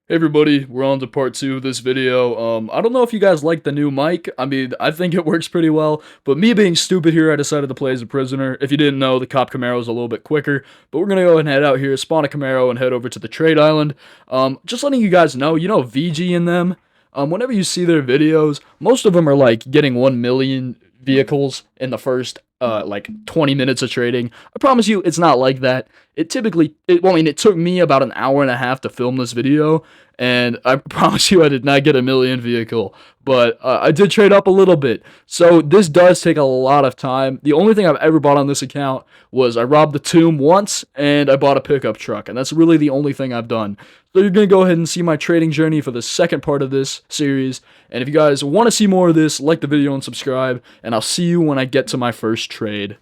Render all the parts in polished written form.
Hey everybody, we're on to part 2 of this video. I don't know if you guys like the new mic. I mean, I think it works pretty well, but me being stupid here, I decided to play as a prisoner. If you didn't know, the cop Camaro is a little bit quicker, but we're gonna go ahead and head out here, spawn a Camaro, and head over to the trade island. Just letting you guys know, VG in them, whenever you see their videos, most of them are like getting 1 million vehicles in the first like 20 minutes of trading. I promise you it's not like that. It took me about an hour and a half to film this video, and I promise you I did not get a million vehicle, but I did trade up a little bit. So this does take a lot of time. The only thing I've ever bought on this account was I robbed the tomb once, and I bought a pickup truck, and that's really the only thing I've done. So you're going to go ahead and see my trading journey for the second part of this series, and if you guys want to see more of this, like the video and subscribe, and I'll see you when I get to my first trade.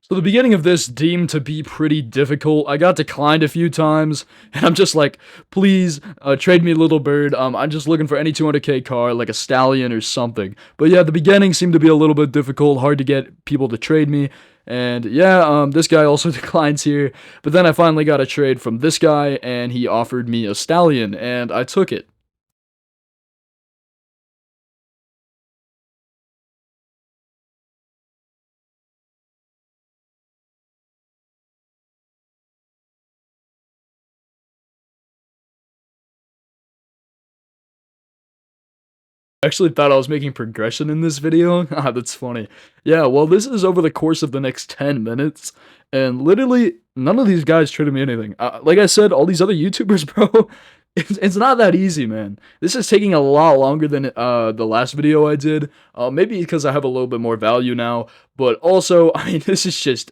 So the beginning of this deemed to be pretty difficult. I got declined a few times, and I'm just like, please, trade me Little Bird. I'm just looking for any 200k car, like a Stallion or something. But yeah, the beginning seemed to be a little bit difficult, hard to get people to trade me. And yeah, this guy also declines here. But then I finally got a trade from this guy, and he offered me a Stallion, and I took it. Actually thought I was making progression in this video. Ah, that's funny. Yeah, well, this is over the course of the next 10 minutes, and literally none of these guys traded me anything. Like I said, all these other YouTubers, bro, it's not that easy, man. This is taking a lot longer than the last video I did. Maybe because I have a little bit more value now, but also, I mean, this is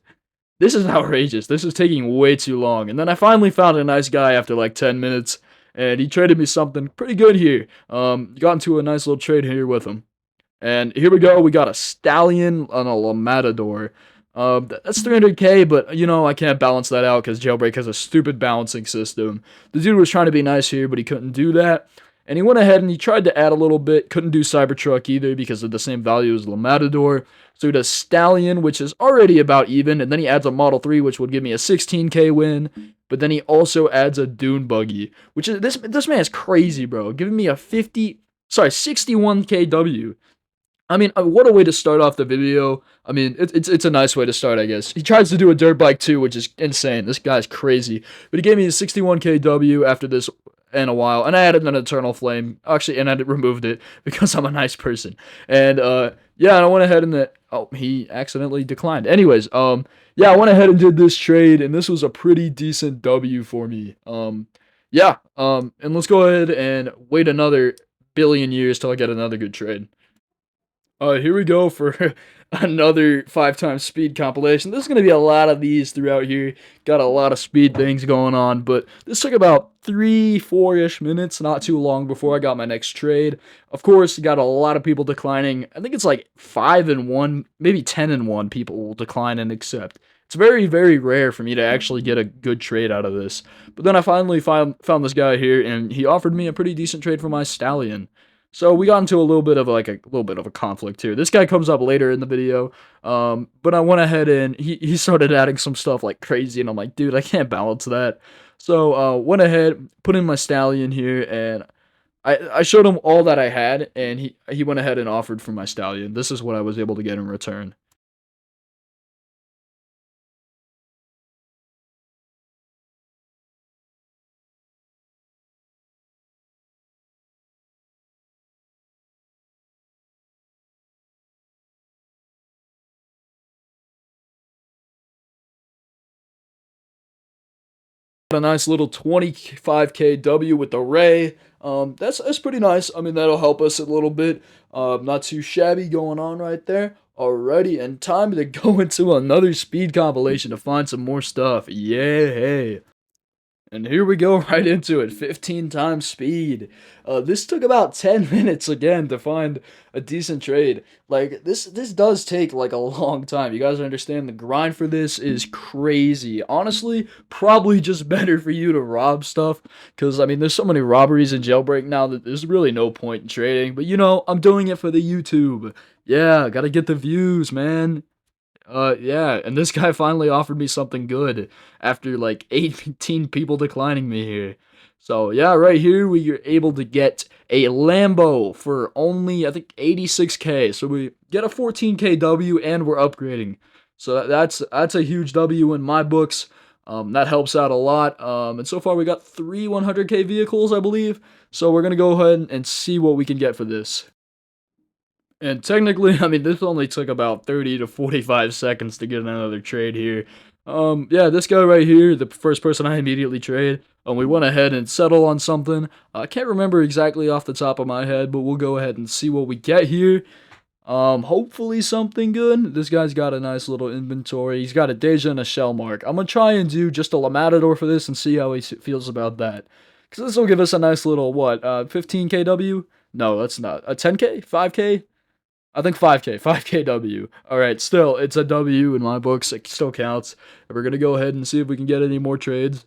outrageous. This is taking way too long. And then I finally found a nice guy after like 10 minutes, and he traded me something pretty good here. Got into a nice little trade here with him. And here we go. We got a Stallion on a Matador. That's 300k, but I can't balance that out because Jailbreak has a stupid balancing system. The dude was trying to be nice here, but he couldn't do that. And he went ahead and he tried to add a little bit. Couldn't do Cybertruck either because of the same value as the Matador. So he does Stallion, which is already about even. And then he adds a Model 3, which would give me a 16k win. But then he also adds a Dune Buggy, which is this man is crazy, bro. Giving me a 61k W. I mean, what a way to start off the video. I mean, it's a nice way to start, I guess. He tries to do a dirt bike too, which is insane. This guy's crazy. But he gave me a 61k W after this in a while, and I added an Eternal Flame. Actually, and I removed it because I'm a nice person. And yeah, and I went ahead and he accidentally declined. Anyways, yeah, I went ahead and did this trade, and this was a pretty decent W for me. Yeah, and let's go ahead and wait another billion years till I get another good trade. Here we go for another 5 times speed compilation. There's going to be a lot of these throughout here. Got a lot of speed things going on, but this took about 3-4-ish minutes, not too long before I got my next trade. Of course, got a lot of people declining. I think it's like 5 and 1, maybe 10 and 1 people will decline and accept. It's very, very rare for me to actually get a good trade out of this. But then I finally found this guy here, and he offered me a pretty decent trade for my Stallion. So we got into a little bit of a conflict here. This guy comes up later in the video, but I went ahead and he started adding some stuff like crazy, and I'm like, dude, I can't balance that. So went ahead, put in my Stallion here, and I showed him all that I had, and he went ahead and offered for my Stallion. This is what I was able to get in return. A nice little 25k W with the Ray. That's pretty nice. I mean, that'll help us a little bit. Not too shabby going on right there. Alrighty, and time to go into another speed compilation to find some more stuff. Yay! And here we go right into it, 15 times speed. This took about 10 minutes again to find a decent trade. Like, this does take like a long time. You guys understand the grind for this is crazy. Honestly, probably just better for you to rob stuff. Because, I mean, there's so many robberies in Jailbreak now that there's really no point in trading. But, I'm doing it for the YouTube. Yeah, gotta get the views, man. Yeah, and this guy finally offered me something good after like 18 people declining me here. So yeah, right here we are able to get a Lambo for only I think 86k. So we get a 14k W and we're upgrading. So that's a huge W in my books. That helps out a lot. And so far we got three 100k vehicles, I believe. So we're gonna go ahead and see what we can get for this. And technically, I mean, this only took about 30 to 45 seconds to get another trade here. Yeah, this guy right here, the first person I immediately trade, we went ahead and settled on something. I can't remember exactly off the top of my head, but we'll go ahead and see what we get here. Hopefully something good. This guy's got a nice little inventory. He's got a Deja and a Shell Mark. I'm gonna try and do just a La Matador for this and see how he feels about that. Because this will give us a nice little, what, 15k W? No, that's not. A 10k? 5k? I think 5k, 5k W. Alright, still, it's a W in my books. It still counts. And we're going to go ahead and see if we can get any more trades.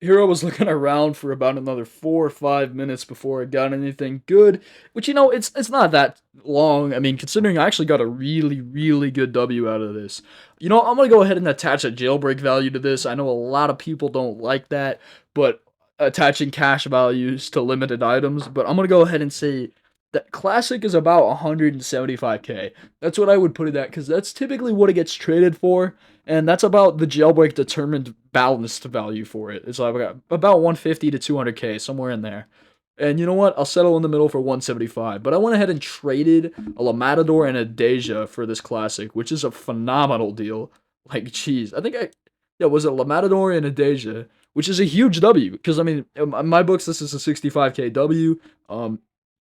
Here I was looking around for about another 4 or 5 minutes before I got anything good, which, you know, it's not that long. I mean, considering I actually got a really, really good W out of this. You know, I'm going to go ahead and attach a jailbreak value to this. I know a lot of people don't like that, but attaching cash values to limited items, but I'm going to go ahead and say that classic is about 175k. That's what I would put it at, because that's typically what it gets traded for. And that's about the jailbreak determined balanced value for it. It's like about 150 to 200k, somewhere in there. And you know what? I'll settle in the middle for 175. But I went ahead and traded a La Matador and a Deja for this classic, which is a phenomenal deal. Like, jeez. Yeah, was it La Matador and a Deja, which is a huge W. Because, I mean, in my books, this is a 65k W.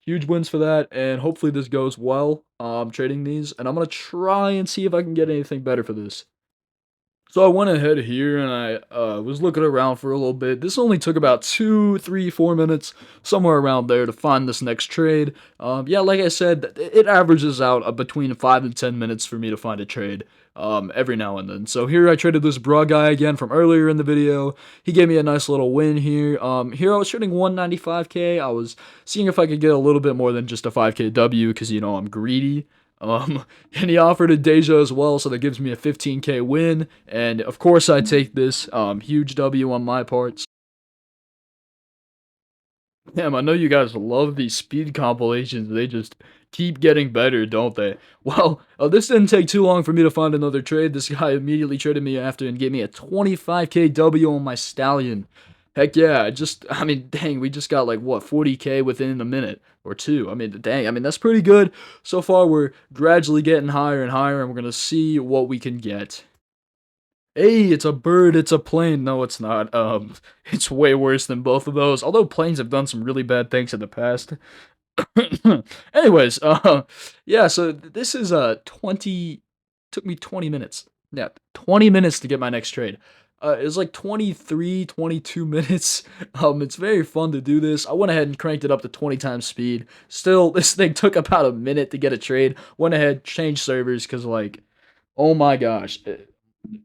Huge wins for that. And hopefully this goes well, trading these. And I'm going to try and see if I can get anything better for this. So I went ahead here and I was looking around for a little bit. This only took about 2, 3, 4 minutes, somewhere around there, to find this next trade. Yeah, like I said, it averages out between 5 and 10 minutes for me to find a trade every now and then. So here I traded this broad guy again from earlier in the video. He gave me a nice little win here. Here I was trading 195k. I was seeing if I could get a little bit more than just a 5k W because, you know, I'm greedy. And he offered a Deja as well, so that gives me a 15k win, and of course I take this, huge W on my parts. Damn, I know you guys love these speed compilations, they just keep getting better, don't they? Well, this didn't take too long for me to find another trade. This guy immediately traded me after and gave me a 25k W on my Stallion. Heck yeah, I mean, dang, we just got like, what, 40k within a minute or two. I mean, dang, I mean, that's pretty good. So far, we're gradually getting higher and higher, and we're going to see what we can get. Hey, it's a bird, it's a plane. No, it's not. It's way worse than both of those, although planes have done some really bad things in the past. Anyways, yeah, so this is, 20, took me 20 minutes. Yeah, 20 minutes to get my next trade. It was like 23, 22 minutes. It's very fun to do this. I went ahead and cranked it up to 20 times speed. Still, this thing took about a minute to get a trade. Went ahead, changed servers, because, like, oh my gosh.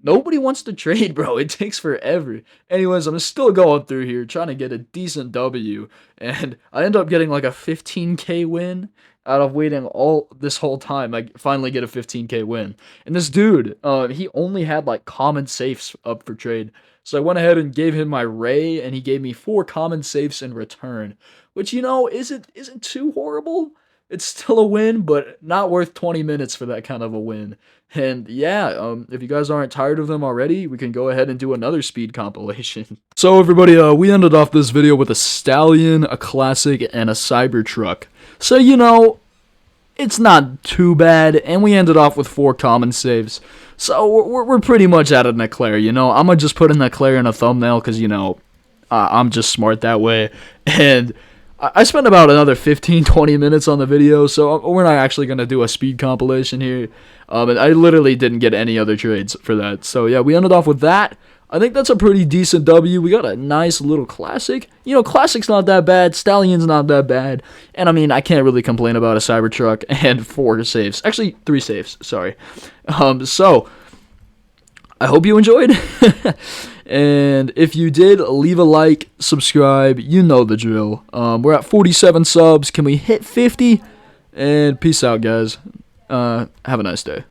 Nobody wants to trade, bro. It takes forever. Anyways, I'm still going through here, trying to get a decent W. And I end up getting, like, a 15k win out of waiting all this whole time. I finally get a 15k win. And this dude, he only had like common safes up for trade. So I went ahead and gave him my Ray, and he gave me 4 common safes in return. Which, you know, isn't too horrible. It's still a win, but not worth 20 minutes for that kind of a win. And yeah, if you guys aren't tired of them already, we can go ahead and do another speed compilation. So everybody, we ended off this video with a Stallion, a Classic, and a Cybertruck. So, you know, it's not too bad, and we ended off with 4 common saves. So we're pretty much at an eclair, you know. I'm gonna just put an eclair in a thumbnail because, you know, I'm just smart that way. And I spent about another 15-20 minutes on the video, so we're not actually going to do a speed compilation here. And I literally didn't get any other trades for that. So yeah, we ended off with that. I think that's a pretty decent W. We got a nice little classic. You know, classic's not that bad. Stallion's not that bad. And I mean, I can't really complain about a Cybertruck and 4 saves. Actually, 3 saves, sorry. So I hope you enjoyed. And if you did, leave a like, subscribe, you know the drill. We're at 47 subs. Can we hit 50? And peace out, guys. Have a nice day.